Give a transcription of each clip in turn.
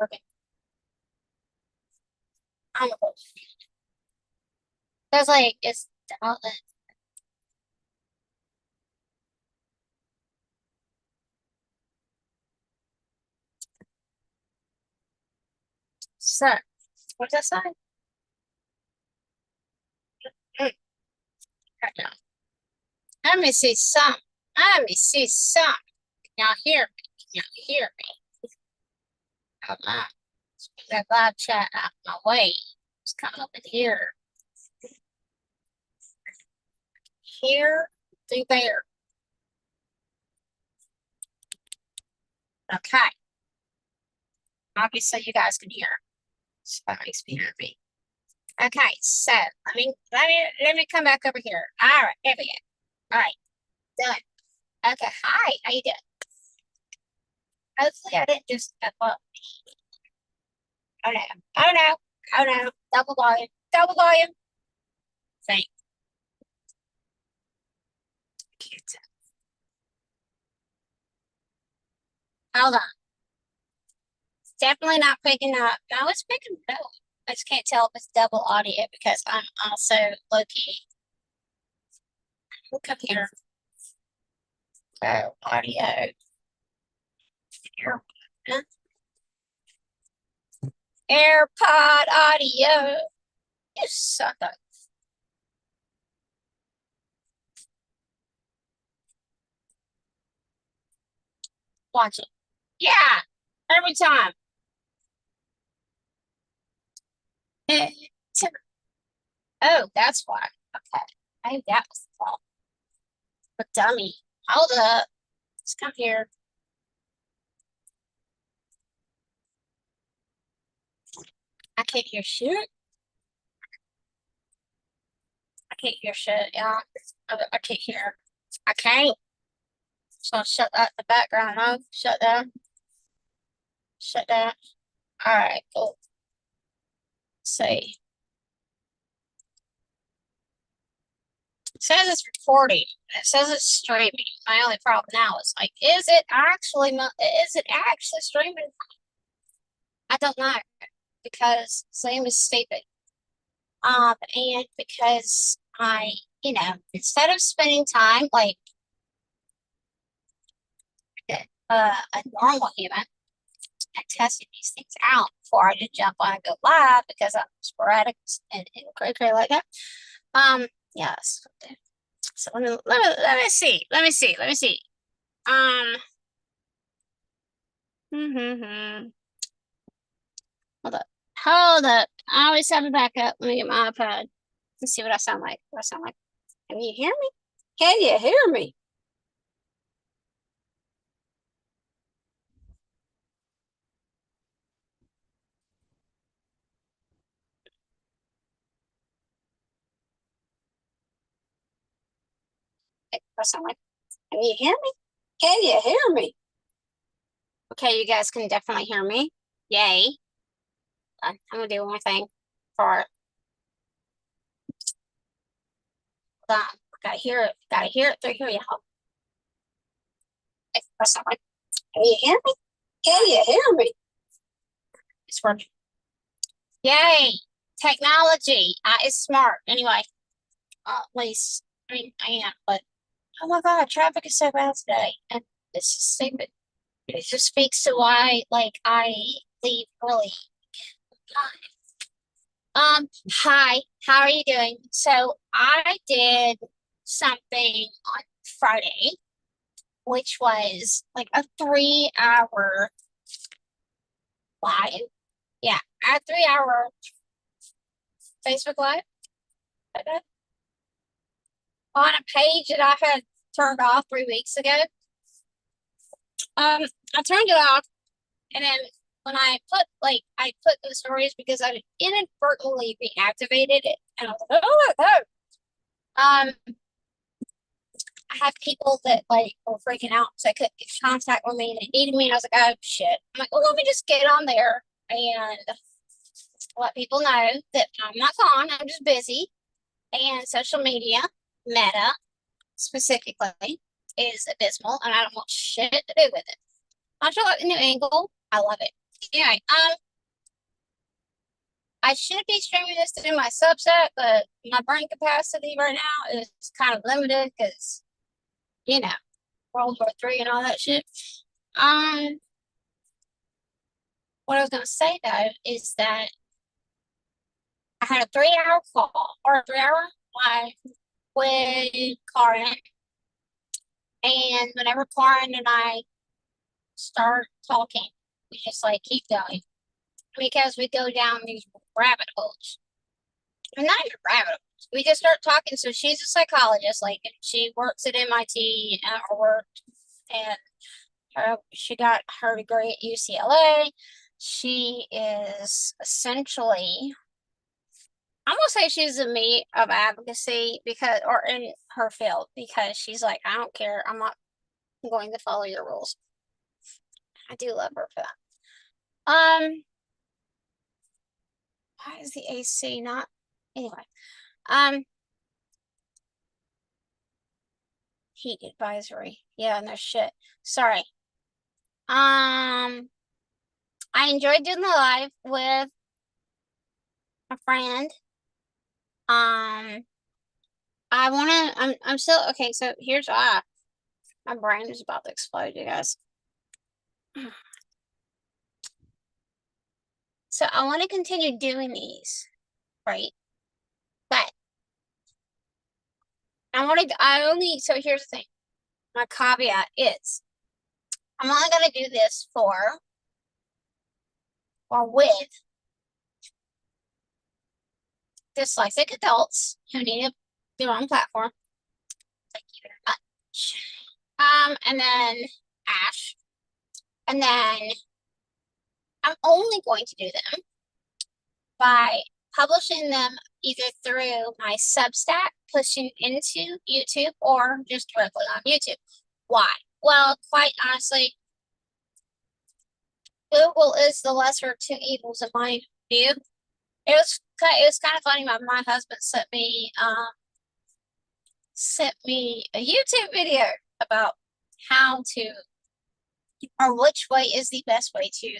Okay. I'm a That's like it's so what's that sign? Mm, right now. Let me see some. Let me see some. Can y'all hear me? Can y'all hear me? Hold on. Speak that live chat out my way. Just come up in here. Here through there. Okay. Obviously you guys can hear. So that makes me happy. Okay, so let me come back over here. All right, there we go. All right, done. Okay, hi, how you doing? Hopefully I didn't just step up. Oh no, oh no, oh no, double volume, double volume. Thank you. Hold on. It's definitely not picking up. No, it's picking up. I just can't tell if it's double audio because I'm also low key. Look up here. Oh, audio. Here. AirPod audio. You sucker. Watch it. Yeah, every time. Oh, that's why. Okay. Maybe that was the fault. But dummy. Hold up. Let's come here. I can't hear shit. I can't hear shit, y'all. I can't hear. I can't. So shut that the background off. Shut down. Shut down. All right, cool. See. It says it's recording. It says it's streaming. My only problem now is like, is it actually streaming? I don't know because same as stupid. And because instead of spending time like a normal human and testing these things out before I just jump on and go live because I'm sporadic and cray like that. Yes. So let me see. Let me see. Let me see. Um. Hold up. Hold up. I always have a backup. Let me get my iPad. Let's see what I sound like. What I sound like. Can you hear me? Can you hear me? What I sound like. Can you hear me? Can you hear me? Okay, you guys can definitely hear me. Yay. I'm gonna do one more thing for that. Gotta hear it. Gotta hear it through here, y'all. Can you hear me? Can you hear me? It's working. Yay! Technology is smart. Anyway, at least I mean I am, but oh my god, traffic is so bad today, and it's just stupid. It just speaks to why like I leave early. Hi, how are you doing? So I did something on Friday, which was like a 3 hour live. Yeah, a 3 hour Facebook live. Okay. On a page that I had turned off 3 weeks ago. I turned it off, and then when I put the stories because I inadvertently reactivated it, and I was like, oh my god. I had people that like were freaking out so they couldn't get contact with me and they needed me, and I was like, oh shit. I'm like, well, let me just get on there and let people know that I'm not gone, I'm just busy. And social media, Meta specifically, is abysmal, and I don't want shit to do with it. I try like the new angle. I love it. Anyway, I should be streaming this to my Substack, but my brain capacity right now is kind of limited because, you know, World War III and all that shit. What I was gonna say though is that I had a 3 hour call or a 3 hour live with Karin, and whenever Karin and I start talking, we just like keep going because we go down these rabbit holes. And not even rabbit holes. We just start talking. So she's a psychologist, like, and she works at MIT or worked, and she got her degree at UCLA. She is essentially, I'm gonna say she's a me of advocacy because, or in her field, because she's like, I don't care. I'm not going to follow your rules. I do love her for that. Why is the AC not? Anyway, heat advisory. Yeah, no shit. Sorry. I enjoyed doing the live with a friend. I'm still okay. So here's my brain is about to explode, you guys. So I want to continue doing these, right? But so here's the thing. My caveat is I'm only gonna do this for or with dyslexic adults who need their own platform. Thank you very much. And then Ash. And then I'm only going to do them by publishing them either through my Substack, pushing into YouTube, or just directly on YouTube. Why? Well, quite honestly, Google is the lesser of two evils in my view. It was kind of funny. My husband sent me a YouTube video about how to, or which way is the best way to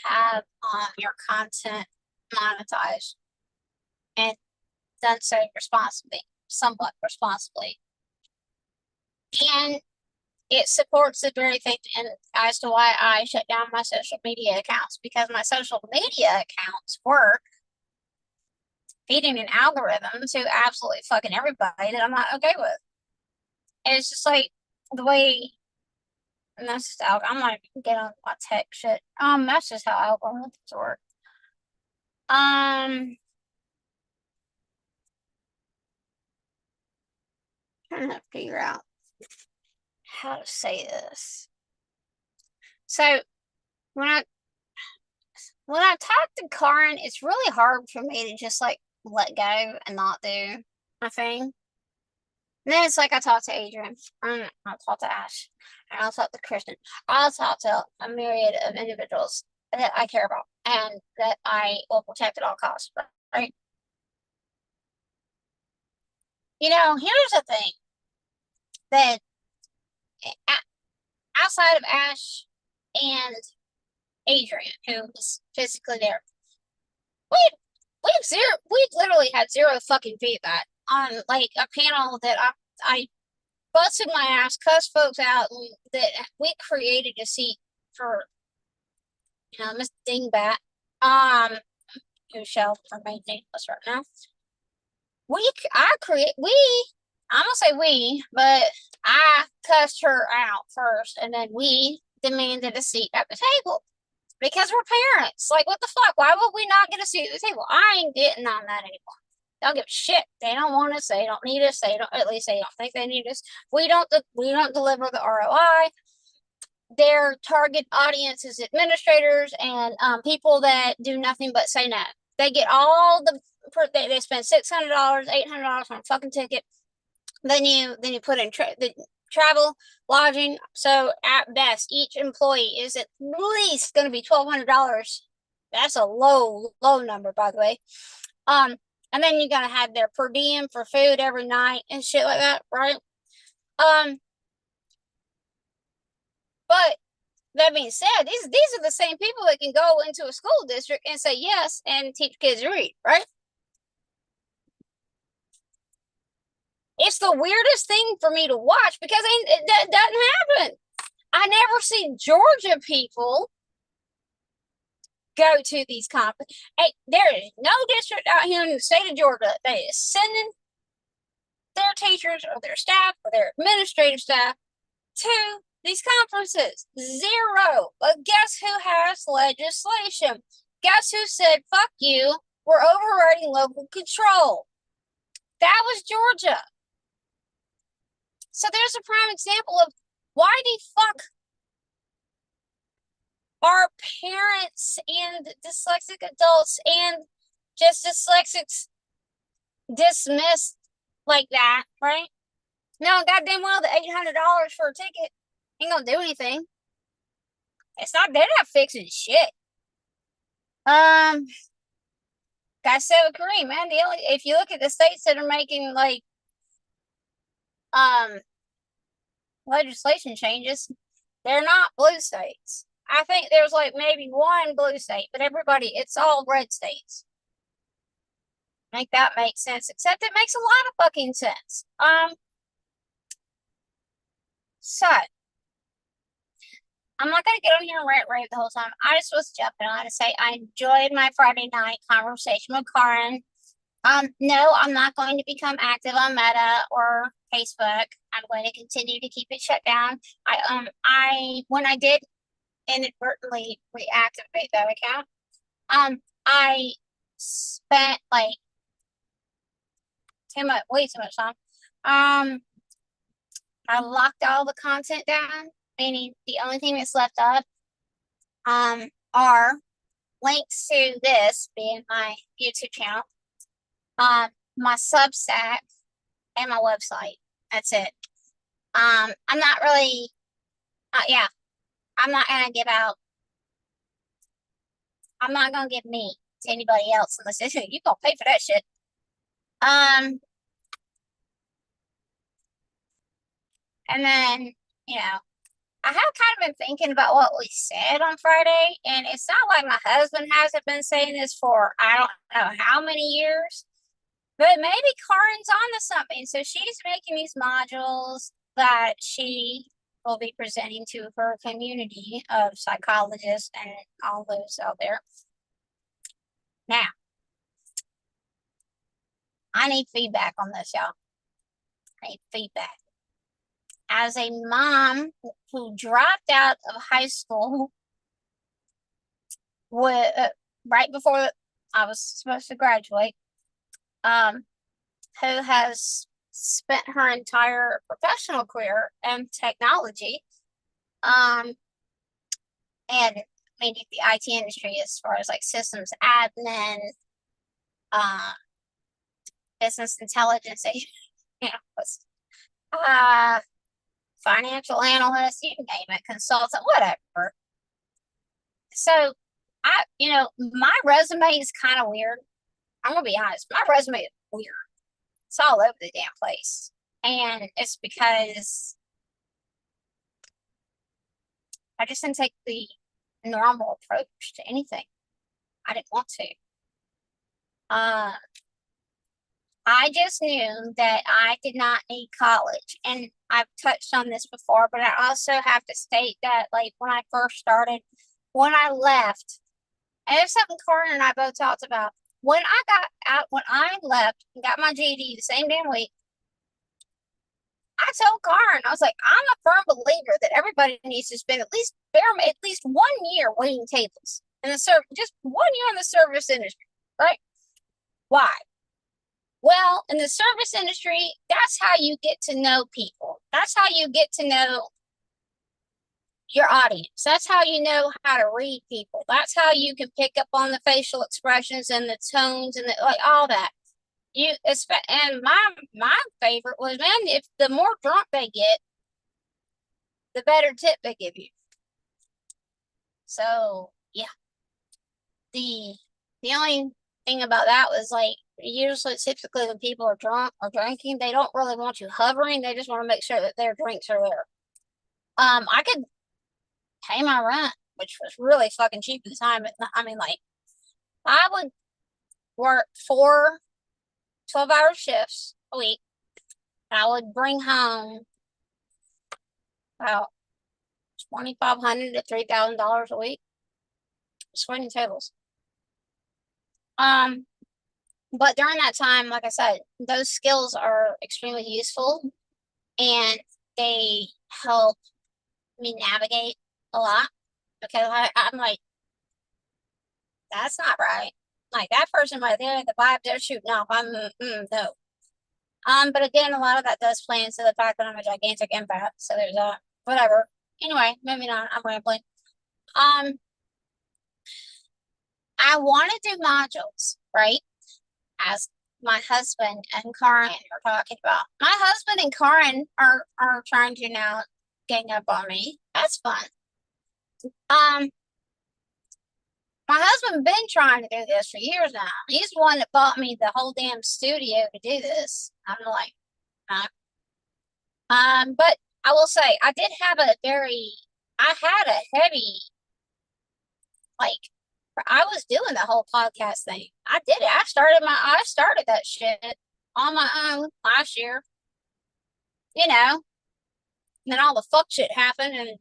have your content monetized and done so responsibly, somewhat responsibly. And it supports the very thing and as to why I shut down my social media accounts, because my social media accounts work feeding an algorithm to absolutely fucking everybody that I'm not okay with. And it's just like the way, and that's just I'm not even get on my tech shit. That's just how algorithms work. Trying to figure out how to say this. So when I talk to Karin, it's really hard for me to just like let go and not do my thing. And then it's like I talk to Adrian, I'll talk to Ash, and I'll talk to Kristen. I'll talk to a myriad of individuals that I care about and that I will protect at all costs, right? You know, here's the thing that outside of Ash and Adrian, who was physically there, we've literally had zero fucking feedback on like a panel that I busted my ass, cussed folks out, and that we created a seat for, Miss Dingbat, who shall remain nameless right now. I'm gonna say we, but I cussed her out first, and then we demanded a seat at the table because we're parents. Like, what the fuck? Why would we not get a seat at the table? I ain't getting on that anymore. They don't give a shit. They don't want us. They don't need us. They don't. At least they don't think they need us. We don't deliver the ROI. Their target audience is administrators and people that do nothing but say no. They get all they spend $600, $800 on a fucking ticket. Then you put in the travel, lodging. So at best, each employee is at least going to be $1,200. That's a low number, by the way. And then you gotta have their per diem for food every night and shit like that, right? But That being said, these are the same people that can go into a school district and say yes and teach kids to read, right? It's the weirdest thing for me to watch because it doesn't happen. I never see Georgia people go to these conferences. Hey, there is no district out here in the state of Georgia that is sending their teachers or their staff or their administrative staff to these conferences. Zero. But guess who has legislation? Guess who said, fuck you, we're overriding local control? That was Georgia. So there's a prime example of why the fuck are parents and dyslexic adults and just dyslexics dismissed like that, right? No, goddamn well, the $800 for a ticket ain't gonna do anything. It's not, they're not fixing shit. Gotta say with Kareem, man, if you look at the states that are making like legislation changes, they're not blue states. I think there's like maybe one blue state, but everybody, it's all red states. Make that make sense, except it makes a lot of fucking sense. So I'm not gonna get on here and rant the whole time. I just was jumping on to say I enjoyed my Friday night conversation with Karin. No, I'm not going to become active on Meta or Facebook. I'm going to continue to keep it shut down. When I did inadvertently reactivate that account, I spent like way too much time. I locked all the content down, meaning the only thing that's left up are links to this being my YouTube channel, my Substack, and my website. That's it. I'm not really, yeah, I'm not gonna give out. I'm not gonna give me to anybody else unless you gonna pay for that shit. And then, you know, I have kind of been thinking about what we said on Friday, and it's not like my husband hasn't been saying this for I don't know how many years, but maybe Karin's onto something. So she's making these modules that she will be presenting to her community of psychologists and all those out there. Now, I need feedback on this, y'all. I need feedback. As a mom who dropped out of high school right before I was supposed to graduate, who has spent her entire professional career in technology, and I mean the IT industry as far as like systems admin, business intelligence, you know, financial analyst, you name it, consultant, whatever. So my resume is kind of weird. I'm gonna be honest, my resume is weird. It's all over the damn place. And it's because I just didn't take the normal approach to anything. I didn't want to. I just knew that I did not need college. And I've touched on this before, but I also have to state that, like, when I first started, when I left, and it's something Karin and I both talked about. When I left and got my GED the same damn week, I told Karin, I was like, I'm a firm believer that everybody needs to spend at least 1 year waiting tables in the just 1 year in the service industry, right? Why? Well, in the service industry, that's how you get to know people. That's how you get to know your audience. That's how you know how to read people. That's how you can pick up on the facial expressions and the tones and like all that. And my favorite was, man, if the more drunk they get, the better tip they give you. So yeah, the only thing about that was like usually typically when people are drunk or drinking, they don't really want you hovering. They just want to make sure that their drinks are there. I could pay my rent, which was really fucking cheap at the time. But I mean, like, I would work 4 12-hour shifts a week. And I would bring home about $2,500 to $3,000 a week, just waiting tables. But during that time, like I said, those skills are extremely useful, and they help me navigate a lot, because I'm like, that's not right. Like, that person right there, the vibe they're shooting off, no. But again, a lot of that does play into the fact that I'm a gigantic empath. So there's whatever. Anyway, maybe not. I'm rambling. I want to do modules, right? As my husband and Karen are talking about. My husband and Karen are trying to now gang up on me. That's fun. My husband been trying to do this for years now. He's the one that bought me the whole damn studio to do this. I'm like, but I will say I did have I had a heavy, like, I was doing the whole podcast thing. I did it. I started that shit on my own last year. You know, and then all the fuck shit happened, and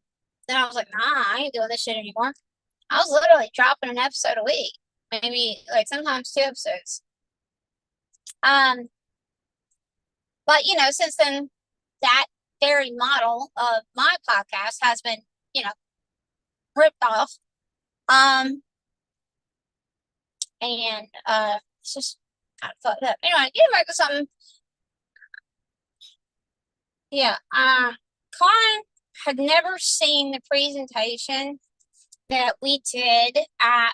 then I was like, nah, I ain't doing this shit anymore. I was literally dropping an episode a week, maybe like sometimes 2 episodes. But since then, that very model of my podcast has been, ripped off. And it's just kind of fucked up. Anyway, getting back to something. Yeah, Karen had never seen the presentation that we did at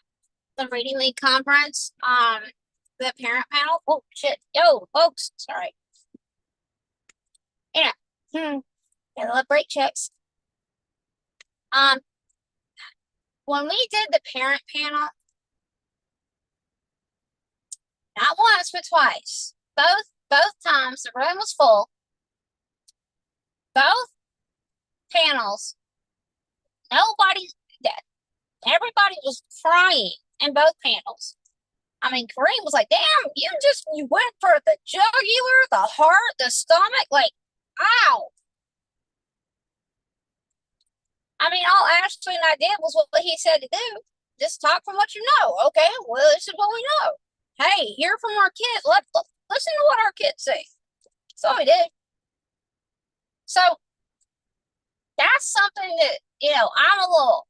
the Reading League conference. The parent panel. Oh shit! Yo, folks, sorry. Yeah, I love break checks. When we did the parent panel, not once but twice, both times the room was full. Both panels, nobody's dead. Everybody was crying in both panels. I mean, Kareem was like, damn, you went for the jugular, the heart, the stomach, like, ow. I mean, all Ashley and I did was what he said to do. Just talk from what you know. Okay, well, this is what we know. Hey, hear from our kids. Listen to what our kids say. That's all we did. So that's something that, I'm a little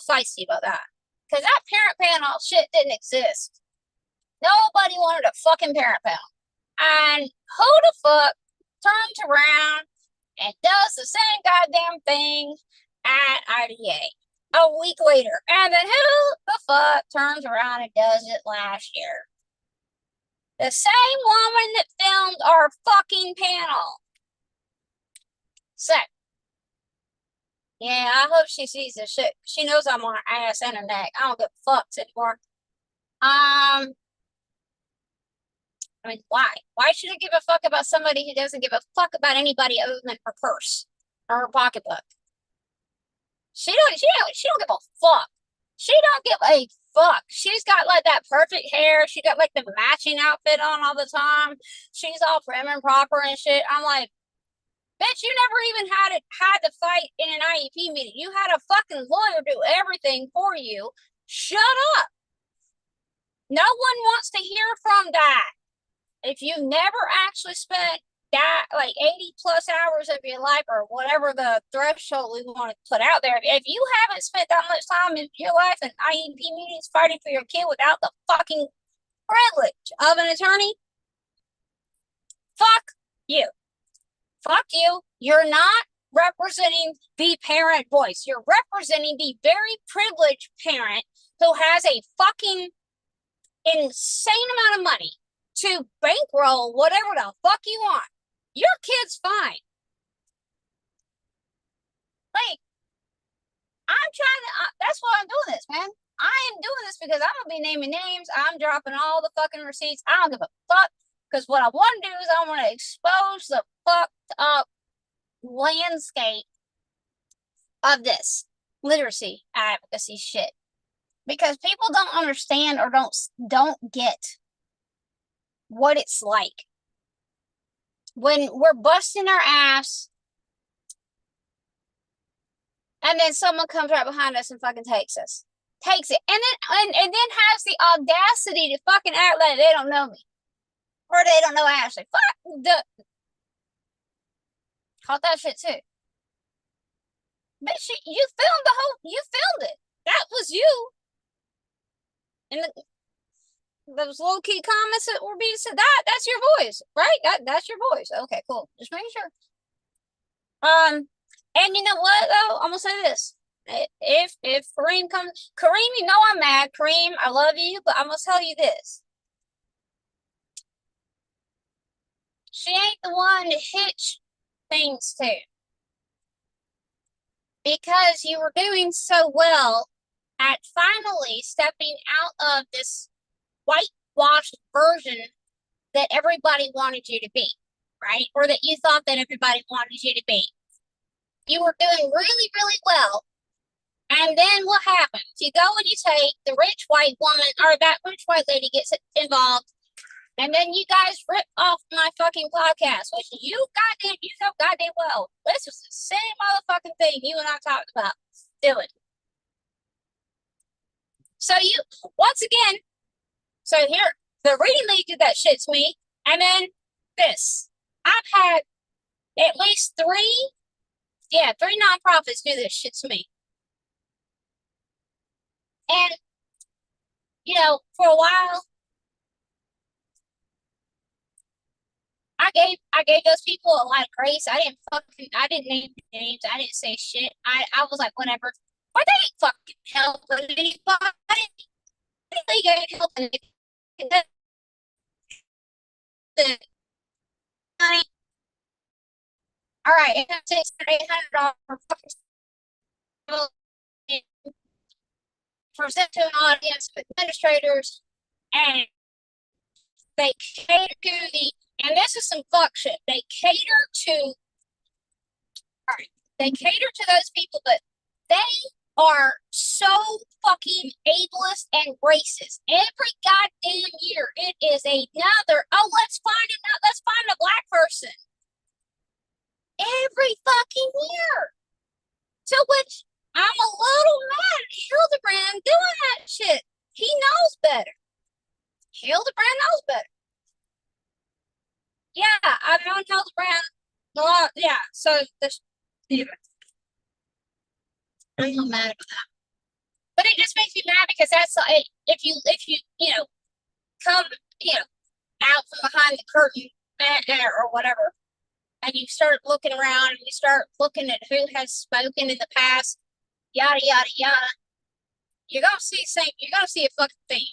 feisty about that. Because that parent panel shit didn't exist. Nobody wanted a fucking parent panel. And who the fuck turns around and does the same goddamn thing at IDA a week later? And then who the fuck turns around and does it last year? The same woman that filmed our fucking panel. So, yeah, I hope she sees this shit. She knows I'm on her ass and her neck. I don't give fucks anymore. I mean, why? Why should I give a fuck about somebody who doesn't give a fuck about anybody other than her purse or her pocketbook? She don't give a fuck. She don't give a fuck. She's got like that perfect hair. She got like the matching outfit on all the time. She's all prim and proper and shit. I'm like, bitch, you never even had to fight in an IEP meeting. You had a fucking lawyer do everything for you. Shut up. No one wants to hear from that. If you never actually spent that like 80 plus hours of your life, or whatever the threshold we want to put out there, if you haven't spent that much time in your life in IEP meetings fighting for your kid without the fucking privilege of an attorney, fuck you. Fuck you. You're not representing the parent voice. You're representing the very privileged parent who has a fucking insane amount of money to bankroll whatever the fuck you want. Your kid's fine. Like, I'm trying to, that's why I'm doing this, man. I am doing this because I'm going to be naming names. I'm dropping all the fucking receipts. I don't give a fuck. Because what I want to do is I want to expose the fucked up landscape of this. literacy advocacy shit. Because people don't understand or don't get what it's like when we're busting our ass and then someone comes right behind us and fucking takes it, and then has the audacity to fucking act like they don't know me or they don't know Ashley. Fuck the caught that shit too. Bitch, you filmed it. That was you. And those low key comments that were being said, that's your voice, right? That's your voice. Okay, cool. Just making sure. And you know what though? I'm gonna say this. If Kareem comes, Kareem, you know I'm mad. Kareem, I love you, but I'm gonna tell you this. She ain't the one to hitch things to. Because you were doing so well at finally stepping out of this whitewashed version that everybody wanted you to be, right? Or that you thought that everybody wanted you to be. You were doing really, really well. And then what happens? You go and you take the rich white woman, or that rich white lady gets involved, and then you guys rip off my fucking podcast, which you know goddamn well. This was the same motherfucking thing you and I talked about doing. So you, once again, so here, the Reading League did that shit to me, and then this. I've had at least three nonprofits do this shit to me. And, you know, for a while, I gave those people a lot of grace. I didn't name names. I didn't say shit. I was like, whatever. But they ain't fucking helping anybody. They ain't helping money. All right, it takes $800 for fucking present to an audience of administrators, and they cater to and this is some fuck shit. They cater to those people, but they are so fucking ableist and racist. Every goddamn year, it is another. Oh, let's find a black person. Every fucking year. To which I'm a little mad at Hildebrand doing that shit. He knows better. Hildebrand knows better. Yeah, I've known Hildebrand a lot. Yeah, so this. I'm not mad about that. But it just makes me mad because that's if you come out from behind the curtain or whatever, and you start looking around and you start looking at who has spoken in the past, yada yada yada, you're gonna see a fucking thing.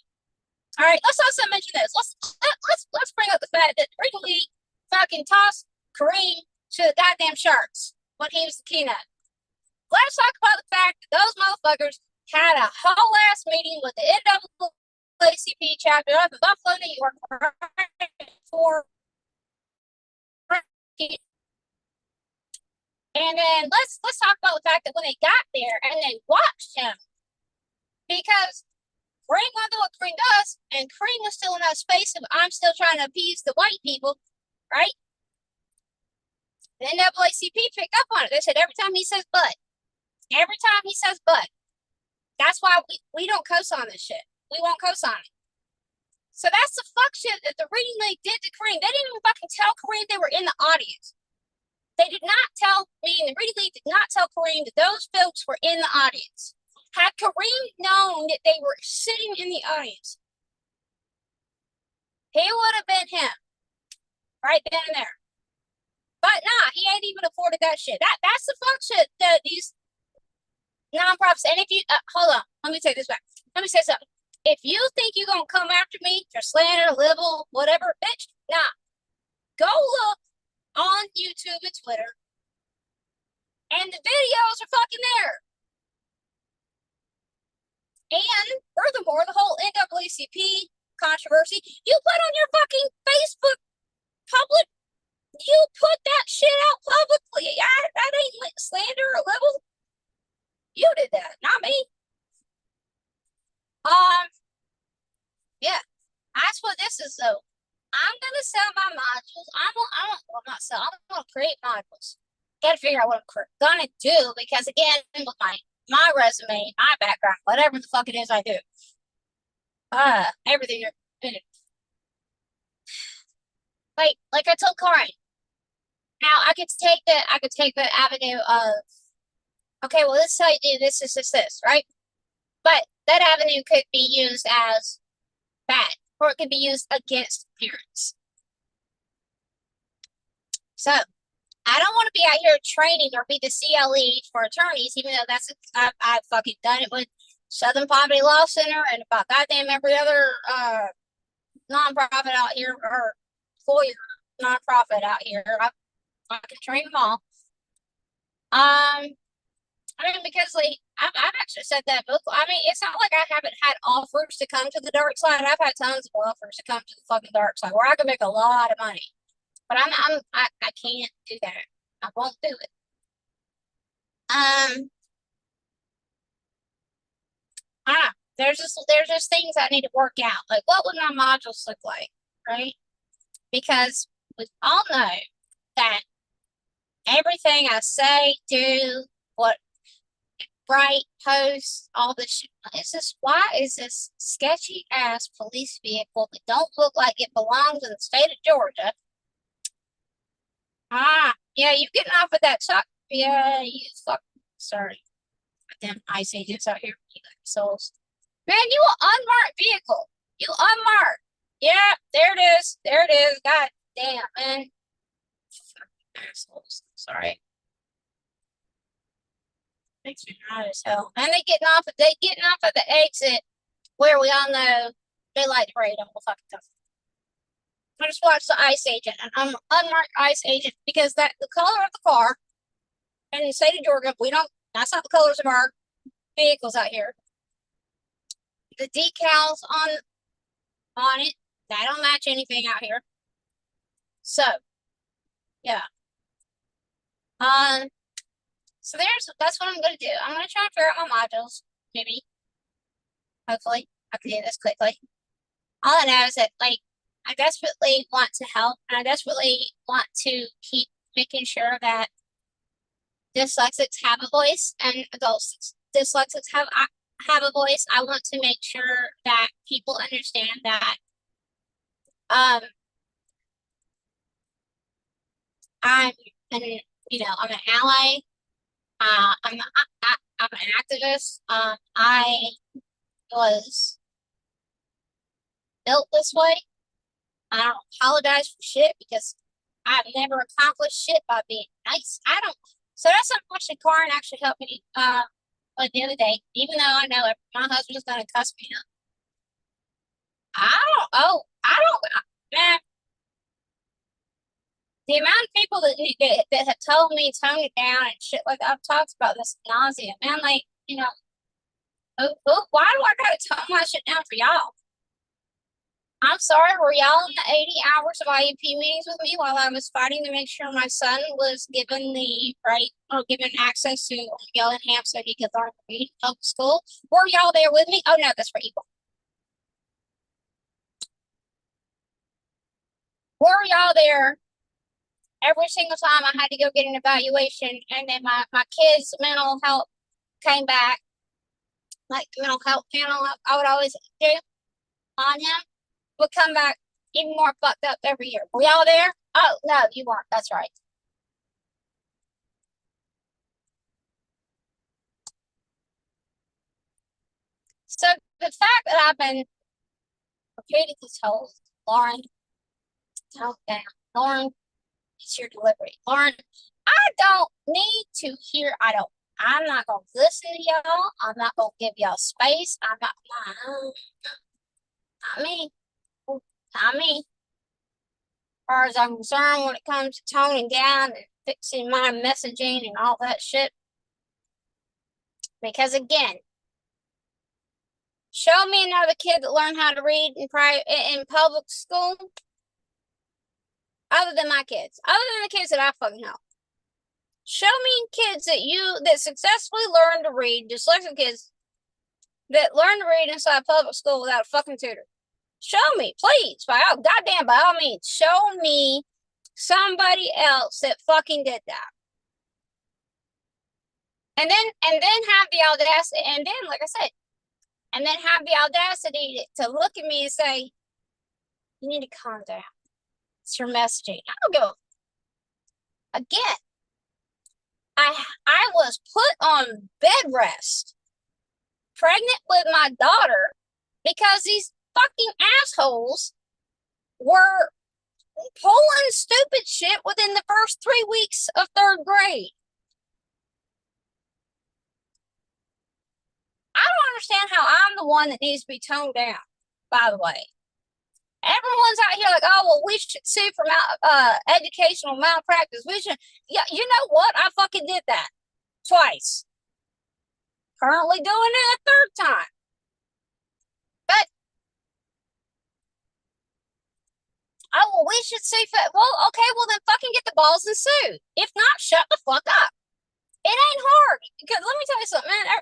All right, let's also mention this. Let's bring up the fact that Wrigley fucking tossed Kareem to the goddamn Sharks when he was the keynote. Let's talk about the fact that those motherfuckers had a whole ass meeting with the NAACP chapter up in Buffalo, New York, for. And then let's talk about the fact that when they got there and they watched him, because Kareem gonna do what Kareem does, and Kareem was still in that space of I'm still trying to appease the white people, right? The NAACP picked up on it. They said every time he says but, that's why we don't co-sign this shit. We won't co-sign it. So that's the fuck shit that the Reading League did to Kareem. They didn't even fucking tell Kareem they were in the audience. They did not tell me, and the Reading League did not tell Kareem that those folks were in the audience. Had Kareem known that they were sitting in the audience, he would have been him. Right then and there. But nah, he ain't even afforded that shit. That's the fuck shit that these nonprofits, and if you, hold on, let me take this back. Let me say something. If you think you're going to come after me for slander, libel, whatever, bitch, nah. Go look on YouTube and Twitter, and the videos are fucking there. And furthermore, the whole NAACP controversy, you put on your fucking Facebook public, you put that shit out publicly. That ain't slander or libel. You did that, not me. Yeah. That's what this is though. I'm gonna sell my modules. Well, not sell. I'm gonna create modules. Gotta figure out what I'm gonna do because again, with my resume, my background, whatever the fuck it is I do, everything. Like I told Corin. Now I could take the avenue of, okay, well this is how you do this, this, right? But that avenue could be used as bad, or it could be used against parents. So I don't want to be out here training or be the CLE for attorneys, even though I've fucking done it with Southern Poverty Law Center and about goddamn every other nonprofit out here or lawyer nonprofit out here. I can train them all. I mean, because like I've actually said that book. I mean, it's not like I haven't had offers to come to the dark side. I've had tons of offers to come to the fucking dark side where I can make a lot of money. But I can't do that. I won't do it. I don't know. There's just things I need to work out. Like what would my modules look like, right? Because we all know that everything I say, do, what write, post, all this shit. Why is this sketchy ass police vehicle that don't look like it belongs in the state of Georgia? Yeah, you getting off of that truck? Yeah, you fucking sorry. Them ICE agents out here, you souls. Man, you an unmarked vehicle. You unmarked. Yeah, there it is. There it is. God damn, man. Fucking assholes. Sorry. Makes me mad as hell. And they getting off of the exit where we all know they like to raid all the fucking time. I just watched the ICE agent, and I'm an unmarked ICE agent because the color of the car in the state of Georgia, that's not the colors of our vehicles out here. The decals on it, that don't match anything out here. So, yeah. So that's what I'm gonna do. I'm gonna try and figure out my modules, maybe. Hopefully, I can do this quickly. All I know is that like I desperately want to help, and I desperately want to keep making sure that dyslexics have a voice and adults dyslexics have a voice. I want to make sure that people understand that I'm an I'm an ally. I'm an activist. I was built this way. I don't apologize for shit because I've never accomplished shit by being nice. I don't. So that's something actually Karin actually helped me like the other day. Even though I know my husband's gonna cuss me up. I don't, man. The amount of people that have told me tone it down and shit like I've talked about this nausea, man. Like why do I gotta tone my shit down for y'all? I'm sorry, were y'all in the 80 hours of IEP meetings with me while I was fighting to make sure my son was given the right or given access to Yell and Ham so he could learn to read in public school? Were y'all there with me? Oh no, that's for evil. Were y'all there every single time I had to go get an evaluation and then my kid's mental health came back, like the mental health panel I would always do on him would come back even more fucked up every year. Were y'all there? Oh, no, you weren't. That's right. So the fact that I've been repeatedly told, Lauren, calm down. Lauren, it's your delivery. Lauren, I don't need to hear, I'm not going to listen to y'all. I'm not going to give y'all space. I'm not me. Not me. As far as I'm concerned, when it comes to toning down and fixing my messaging and all that shit. Because again, show me another kid that learned how to read in public school, other than my kids, other than the kids that I fucking help. Show me kids that successfully learn to read, dyslexic kids that learn to read inside public school without a fucking tutor. Show me, please, by all means, show me somebody else that fucking did that. And then have the audacity, and then, like I said, and then have the audacity to look at me and say, you need to calm down. It's your messaging. I don't go. Again, I was put on bed rest, pregnant with my daughter, because these fucking assholes were pulling stupid shit within the first 3 weeks of 3rd grade. I don't understand how I'm the one that needs to be toned down, by the way. Everyone's out here like, oh, well, we should sue for educational malpractice. We should, yeah, you know what? I fucking did that twice. Currently doing it a 3rd time. But, oh, well, we should sue for, well, okay, well, then fucking get the balls and sue. If not, shut the fuck up. It ain't hard. Because let me tell you something, man.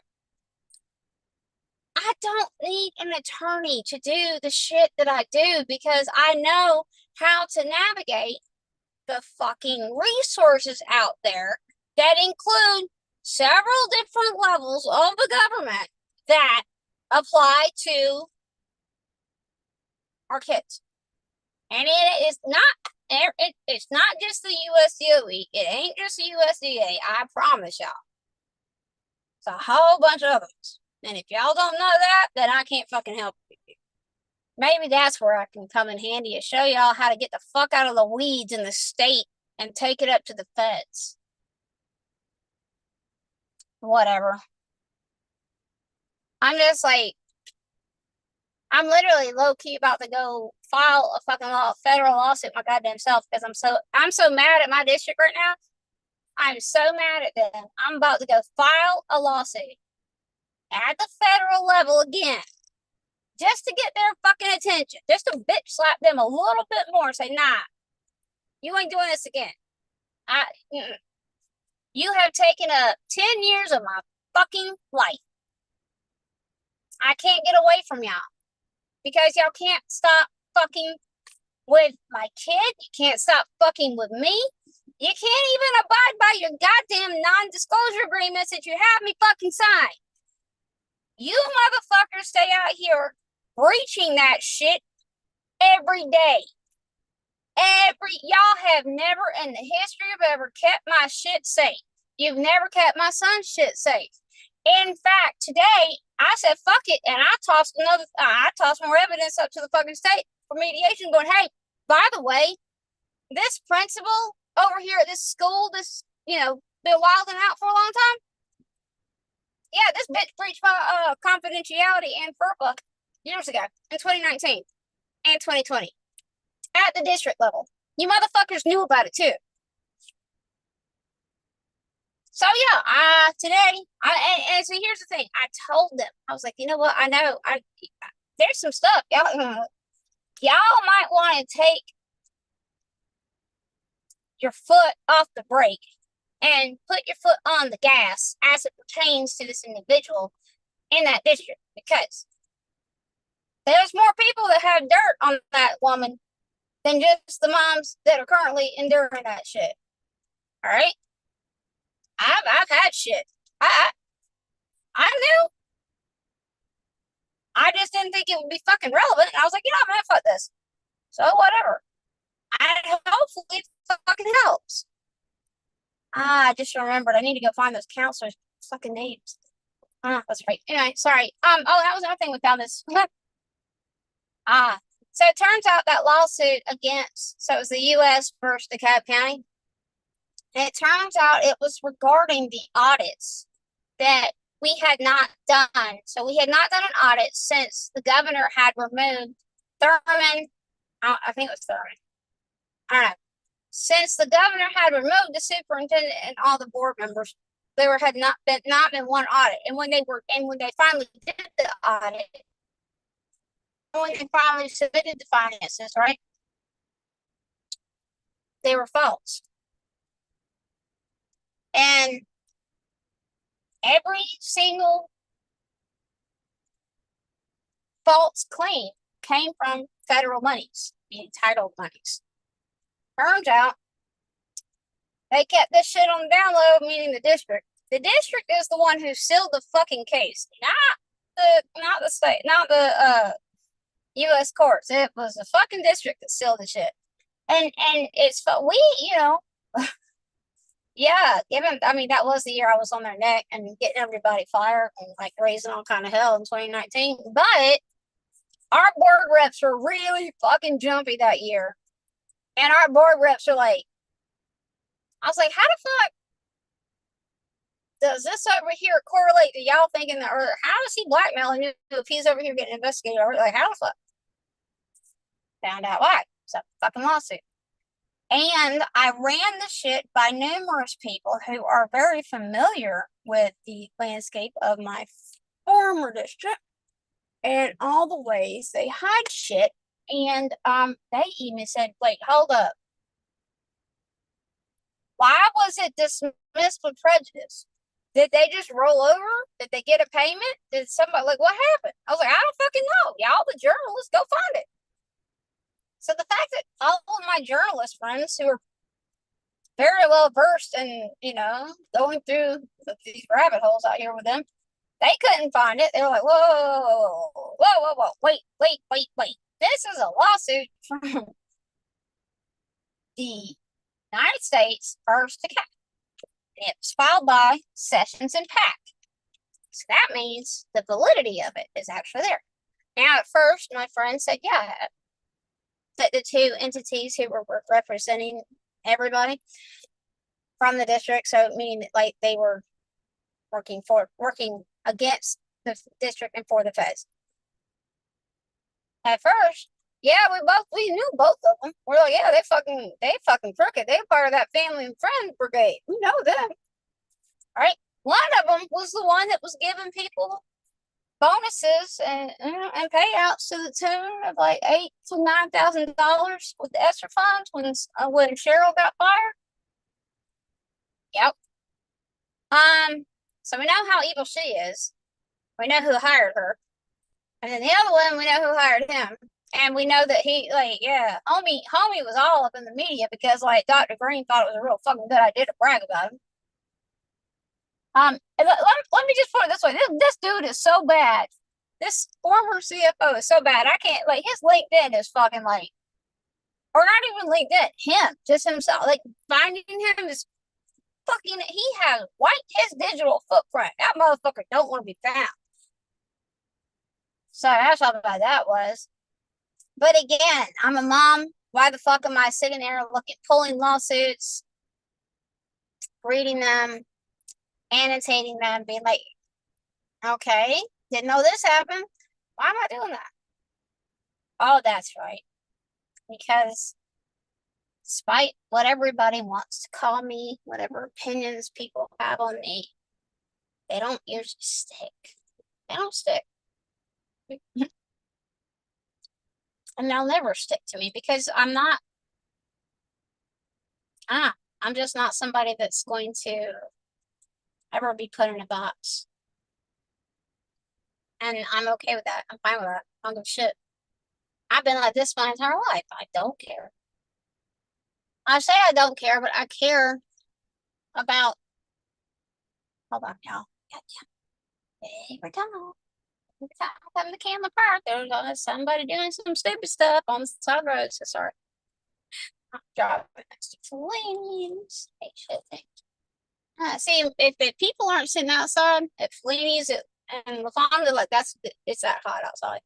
I don't need an attorney to do the shit that I do because I know how to navigate the fucking resources out there that include several different levels of the government that apply to our kids. And it is not, it's not just the USDOE. It ain't just the USDA. I promise y'all. It's a whole bunch of others. And if y'all don't know that, then I can't fucking help you. Maybe that's where I can come in handy and show y'all how to get the fuck out of the weeds in the state and take it up to the feds. Whatever. I'm just like, I'm literally low-key about to go file a fucking federal lawsuit my goddamn self because I'm so mad at my district right now. I'm so mad at them. I'm about to go file a lawsuit at the federal level again, just to get their fucking attention, just to bitch slap them a little bit more and say, nah, you ain't doing this again. You have taken up 10 years of my fucking life. I can't get away from y'all because y'all can't stop fucking with my kid. You can't stop fucking with me. You can't even abide by your goddamn non-disclosure agreements that you have me fucking sign. You motherfuckers stay out here breaching that shit every day. Y'all have never in the history of ever kept my shit safe. You've never kept my son's shit safe. In fact, today I said fuck it, and I tossed more evidence up to the fucking state for mediation, going, hey, by the way, this principal over here at this school, been wilding out for a long time. Yeah, this bitch breached my confidentiality and FERPA years ago in 2019 and 2020 at the district level. You motherfuckers knew about it too. So yeah, today, and so here's the thing. I told them, I was like, you know what? I know there's some stuff y'all might want to take your foot off the brake and put your foot on the gas as it pertains to this individual in that district, because there's more people that have dirt on that woman than just the moms that are currently enduring that shit. All right, I've had shit. I knew. I just didn't think it would be fucking relevant. And I was like, man, fuck this. So whatever. Hopefully it fucking helps. I just remembered I need to go find those counselors' fucking names. That's right. Anyway, sorry. Oh, that was another thing we found this. So it turns out that lawsuit so it was the U.S. versus DeKalb County. And it turns out it was regarding the audits that we had not done. So we had not done an audit since the governor had removed Thurman. I think it was Thurman. I don't know. Since the governor had removed the superintendent and all the board members, there had not been one audit. And when they finally did the audit, when they finally submitted the finances, right, they were false. And every single false claim came from federal monies, the entitled monies. Turns out they kept this shit on the down low, meaning the district. The district is the one who sealed the fucking case, not the state, not the U.S. courts. It was the fucking district that sealed the shit. And it's yeah, I mean, that was the year I was on their neck and getting everybody fired and like raising all kind of hell in 2019. But our board reps were really fucking jumpy that year. And our board reps are like, I was like, how the fuck does this over here correlate to y'all thinking that, or how is he blackmailing you if he's over here getting investigated? Or like, how the fuck? Found out why. It's a fucking lawsuit. And I ran the shit by numerous people who are very familiar with the landscape of my former district and all the ways they hide shit. And they even said, like, hold up. Why was it dismissed with prejudice? Did they just roll over? Did they get a payment? Did somebody, like, what happened? I was like, I don't fucking know. Y'all, the journalists, go find it. So the fact that all of my journalist friends who are very well versed in, going through these rabbit holes out here with them, they couldn't find it. They were like, whoa, wait. This is a lawsuit from the United States versus the cat. It was filed by Sessions and Pack. So that means the validity of it is actually there. Now, at first, my friend said, yeah, that the two entities who were representing everybody from the district, so meaning like they were working against the district and for the feds. At first, yeah, we knew both of them. We're like, yeah, they fucking crooked. They're part of that family and friend brigade. We know them. All right. One of them was the one that was giving people bonuses and payouts to the tune of like $8,000 to $9,000 with the ESSER funds when Cheryl got fired. Yep. So we know how evil she is. We know who hired her. And then the other one, we know who hired him. And we know that he, like, yeah, homie was all up in the media because, like, Dr. Green thought it was a real fucking good idea to brag about him. Let me just put it this way. This dude is so bad. This former CFO is so bad. I can't, like, his LinkedIn is fucking, like, or not even LinkedIn, him, just himself. Like, finding him is fucking, he has wiped his digital footprint. That motherfucker don't want to be found. So that's how bad that was. But again, I'm a mom. Why the fuck am I sitting there pulling lawsuits, reading them, annotating them, being like, okay, didn't know this happened. Why am I doing that? Oh, that's right. Because despite what everybody wants to call me, whatever opinions people have on me, they don't usually stick. They don't stick. And they'll never stick to me because I'm just not somebody that's going to ever be put in a box. And I'm okay with that. I'm fine with that. I don't give a shit. I've been like this my entire life. I don't care. I say I don't care, but I care about. Hold on, y'all. Every time I come to Camden Park, there's somebody doing some stupid stuff on the side of the road. So sorry. I'm driving next to Fellini's. Hey, shit, see, if people aren't sitting outside at Fellini's and La Fonda, like it's that hot outside.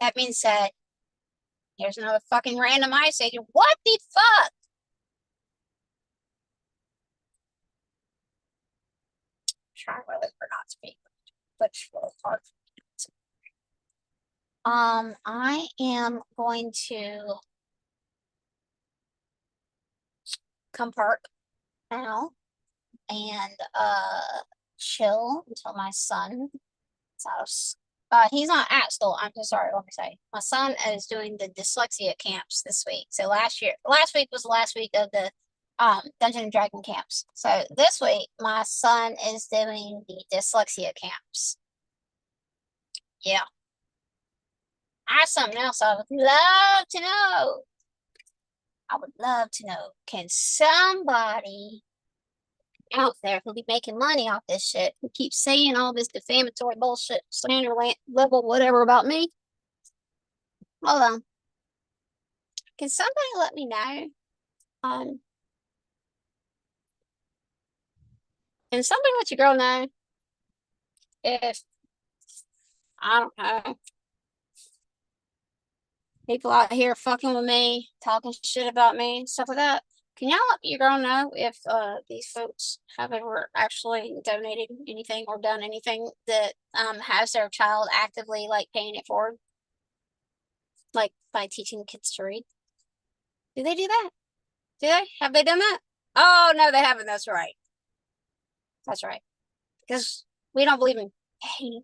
That being said, here's another fucking random ice agent. What the fuck? Trying really for not to be, but it's really hard. I am going to come park now and chill until my son is out of He's not at school. I'm so sorry. Let me say, my son is doing the dyslexia camps this week. So last week was the last week of the Dungeon and Dragon camps. So this week, my son is doing the dyslexia camps. Yeah. That's something else I would love to know. I would love to know. Can somebody out there who'll be making money off this shit, who keeps saying all this defamatory bullshit, slander level, whatever about me? Hold on. Can somebody let me know? Can somebody let your girl know if, I don't know, people out here fucking with me, talking shit about me, stuff like that? Can y'all let your girl know if these folks have ever actually donated anything or done anything that has their child actively like paying it forward, like by teaching kids to read? Do they do that? Do they? Have they done that? Oh no, they haven't. That's right. That's right. Because we don't believe in paying